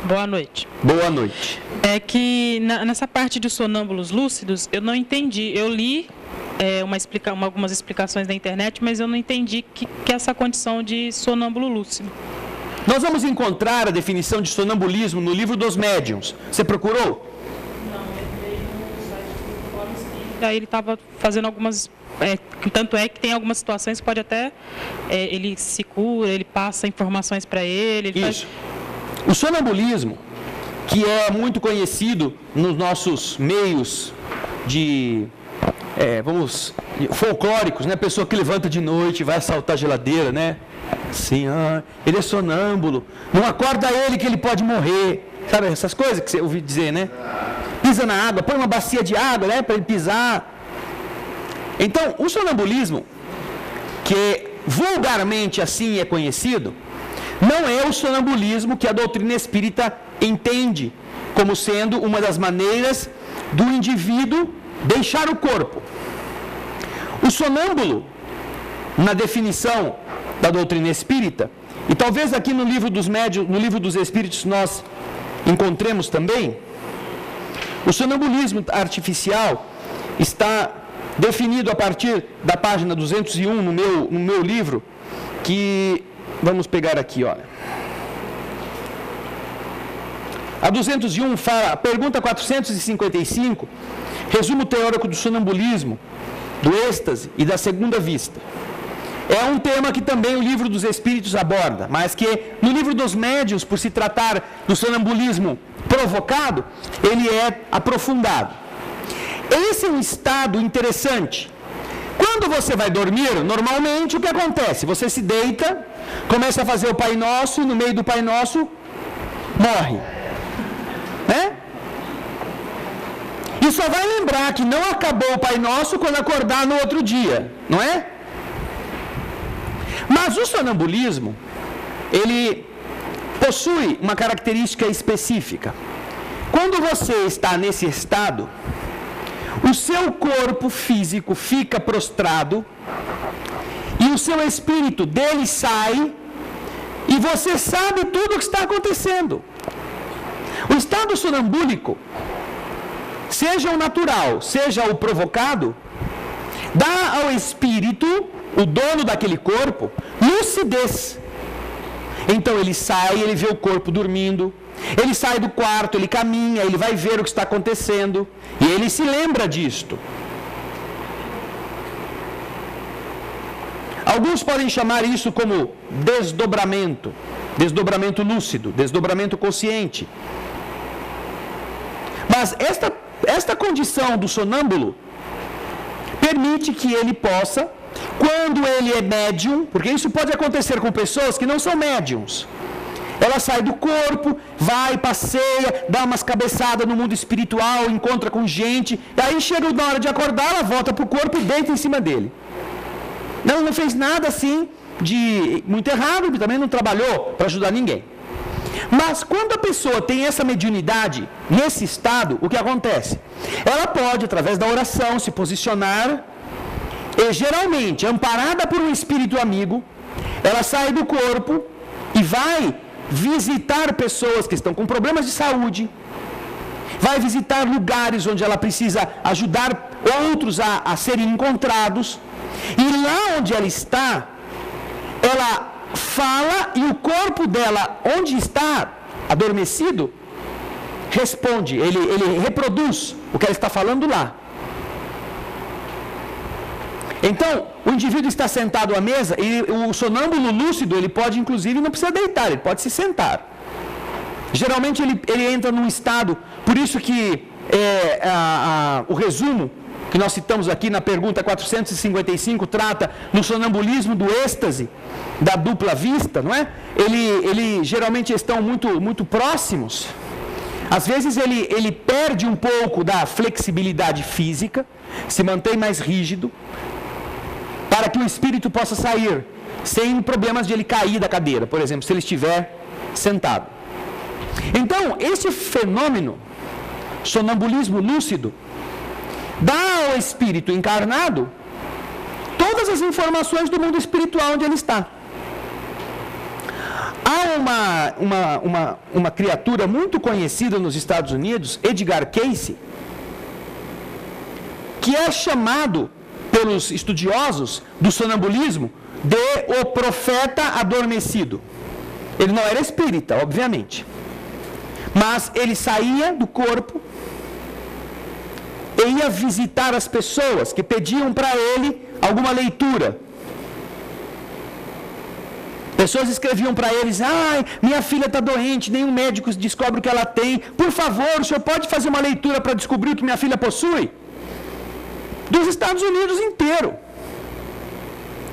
Boa noite. Boa noite. É que nessa parte de sonâmbulos lúcidos, eu não entendi. Eu li algumas explicações na internet, mas eu não entendi que é essa condição de sonâmbulo lúcido. Nós vamos encontrar a definição de sonambulismo no livro dos médiuns. Você procurou? Não, eu entrei no site do Fórum Espírita, aí ele estava fazendo algumas... tanto é que tem algumas situações que pode até... ele se cura, ele passa informações para ele... Isso. O sonambulismo, que é muito conhecido nos nossos meios de... folclóricos, né? Pessoa que levanta de noite, vai assaltar a geladeira, né? Assim, ele é sonâmbulo, não acorda ele que ele pode morrer, sabe essas coisas que você ouviu dizer, né? Pisa na água, põe uma bacia de água, né, para ele pisar. Então, o sonambulismo, que vulgarmente assim é conhecido, não é o sonambulismo que a doutrina espírita entende como sendo uma das maneiras do indivíduo deixar o corpo. O sonâmbulo, na definição da doutrina espírita, e talvez aqui no livro dos médiuns, no livro dos espíritos nós encontremos também, o sonambulismo artificial está definido a partir da página 201 no meu livro, que vamos pegar aqui, olha. A 201 fala, pergunta 455, resumo teórico do sonambulismo, do êxtase e da segunda vista. É um tema que também o livro dos Espíritos aborda, mas que no livro dos médiuns, por se tratar do sonambulismo provocado, ele é aprofundado. Esse é um estado interessante. Quando você vai dormir, normalmente o que acontece? Você se deita, começa a fazer o Pai Nosso, e no meio do Pai Nosso, morre. Né? E só vai lembrar que não acabou o Pai Nosso quando acordar no outro dia, não é? Mas o sonambulismo, ele possui uma característica específica. Quando você está nesse estado, o seu corpo físico fica prostrado e o seu espírito dele sai e você sabe tudo o que está acontecendo. O estado sonambúlico, seja o natural, seja o provocado, dá ao espírito, o dono daquele corpo, lucidez. Então ele sai, ele vê o corpo dormindo, ele sai do quarto, ele caminha, ele vai ver o que está acontecendo, e ele se lembra disto. Alguns podem chamar isso como desdobramento, desdobramento lúcido, desdobramento consciente. Mas esta condição do sonâmbulo permite que ele possa, quando ele é médium, porque isso pode acontecer com pessoas que não são médiums. Ela sai do corpo, vai, passeia, dá umas cabeçadas no mundo espiritual, encontra com gente, e aí chega na hora de acordar, ela volta para o corpo e deita em cima dele. Não fez nada assim de muito errado, também não trabalhou para ajudar ninguém. Mas quando a pessoa tem essa mediunidade, nesse estado, o que acontece? Ela pode, através da oração, se posicionar, e geralmente, amparada por um espírito amigo, ela sai do corpo e vai visitar pessoas que estão com problemas de saúde, vai visitar lugares onde ela precisa ajudar outros a serem encontrados, e lá onde ela está, ela fala e o corpo dela, onde está adormecido, responde, ele reproduz o que ela está falando lá. Então, o indivíduo está sentado à mesa e o sonâmbulo lúcido, ele pode, inclusive, não precisa deitar, ele pode se sentar. Geralmente, ele entra num estado, por isso que o resumo que nós citamos aqui na pergunta 455 trata no sonambulismo do êxtase, da dupla vista, não é? Ele geralmente estão muito, muito próximos. Às vezes, ele perde um pouco da flexibilidade física, se mantém mais rígido, para que o espírito possa sair sem problemas de ele cair da cadeira, por exemplo, se ele estiver sentado. Então, esse fenômeno, sonambulismo lúcido, dá ao espírito encarnado todas as informações do mundo espiritual onde ele está. Há uma criatura muito conhecida nos Estados Unidos, Edgar Cayce, que é chamado pelos estudiosos do sonambulismo de o profeta adormecido. Ele não era espírita, obviamente, mas ele saía do corpo e ia visitar as pessoas que pediam para ele alguma leitura. Pessoas escreviam para eles: minha filha está doente, nenhum médico descobre o que ela tem, por favor, o senhor pode fazer uma leitura para descobrir o que minha filha possui? Dos Estados Unidos inteiro.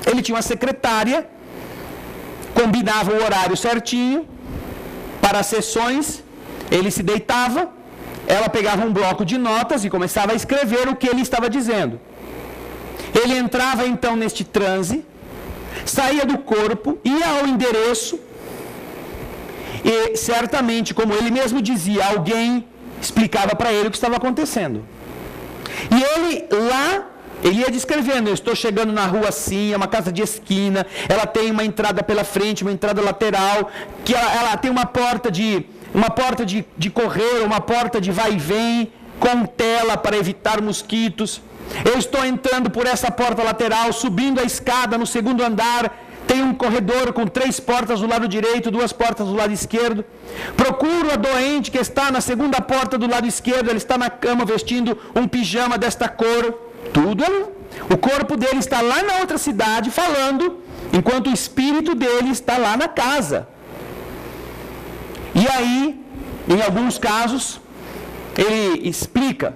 Ele tinha uma secretária, combinava o horário certinho para as sessões, ele se deitava, ela pegava um bloco de notas e começava a escrever o que ele estava dizendo. Ele entrava então neste transe, saía do corpo, ia ao endereço e certamente, como ele mesmo dizia, alguém explicava para ele o que estava acontecendo. E ele lá, ele ia descrevendo: eu estou chegando na rua assim, é uma casa de esquina, ela tem uma entrada pela frente, uma entrada lateral, que ela tem uma porta de correr, uma porta de vai e vem, com tela para evitar mosquitos. Eu estou entrando por essa porta lateral, subindo a escada no segundo andar, tem um corredor com 3 portas do lado direito, 2 portas do lado esquerdo. Procuro a doente que está na segunda porta do lado esquerdo, ela está na cama vestindo um pijama desta cor. Tudo ali. O corpo dele está lá na outra cidade falando, enquanto o espírito dele está lá na casa. E aí, em alguns casos, ele explica: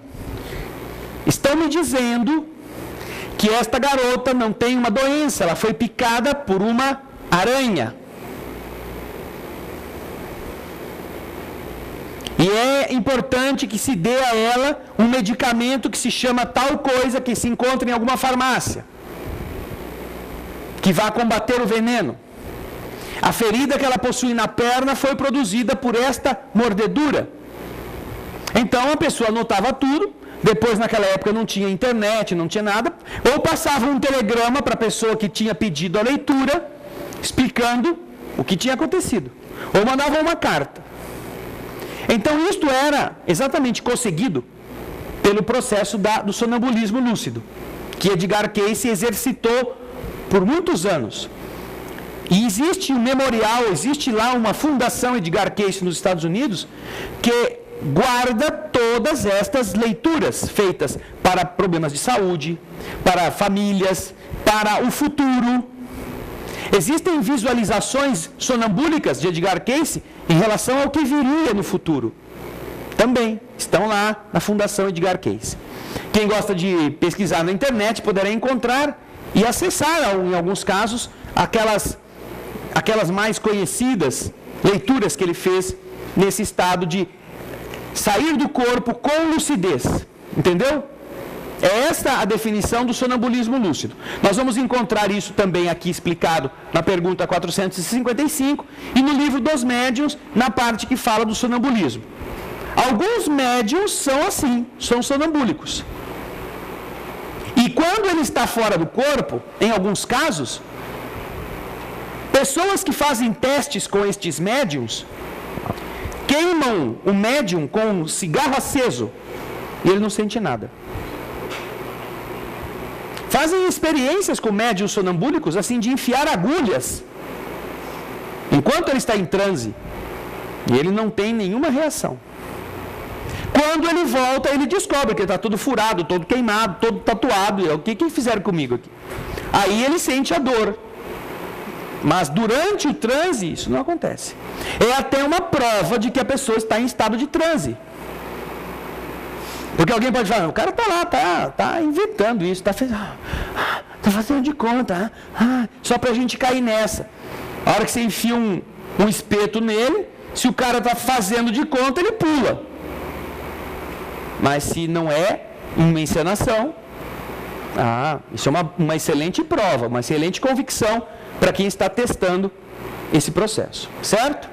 estão me dizendo que esta garota não tem uma doença, ela foi picada por uma aranha. E é importante que se dê a ela um medicamento que se chama tal coisa, que se encontra em alguma farmácia, que vai combater o veneno. A ferida que ela possui na perna foi produzida por esta mordedura. Então a pessoa anotava tudo. Depois, naquela época, não tinha internet, não tinha nada. Ou passava um telegrama para a pessoa que tinha pedido a leitura, explicando o que tinha acontecido. Ou mandava uma carta. Então, isto era exatamente conseguido pelo processo do sonambulismo lúcido, que Edgar Cayce exercitou por muitos anos. E existe um memorial, existe lá uma fundação Edgar Cayce nos Estados Unidos, que guarda todas estas leituras feitas para problemas de saúde, para famílias, para o futuro. Existem visualizações sonambúlicas de Edgar Cayce em relação ao que viria no futuro. Também estão lá na Fundação Edgar Cayce. Quem gosta de pesquisar na internet poderá encontrar e acessar, em alguns casos, aquelas mais conhecidas leituras que ele fez nesse estado de sair do corpo com lucidez. Entendeu? É esta a definição do sonambulismo lúcido. Nós vamos encontrar isso também aqui explicado na pergunta 455 e no livro dos médiuns, na parte que fala do sonambulismo. Alguns médiuns são assim, são sonambúlicos. E quando ele está fora do corpo, em alguns casos, pessoas que fazem testes com estes médiuns queimam o médium com um cigarro aceso e ele não sente nada. Fazem experiências com médiuns sonambúlicos assim de enfiar agulhas enquanto ele está em transe e ele não tem nenhuma reação. Quando ele volta, ele descobre que ele está todo furado, todo queimado, todo tatuado. O que fizeram comigo aqui? Aí ele sente a dor. Mas durante o transe, isso não acontece. É até uma prova de que a pessoa está em estado de transe. Porque alguém pode falar: o cara está lá, está inventando isso, está fazendo de conta, só para a gente cair nessa. A hora que você enfia um espeto nele, se o cara está fazendo de conta, ele pula. Mas se não é uma encenação, isso é uma excelente prova, uma excelente convicção para quem está testando esse processo, certo?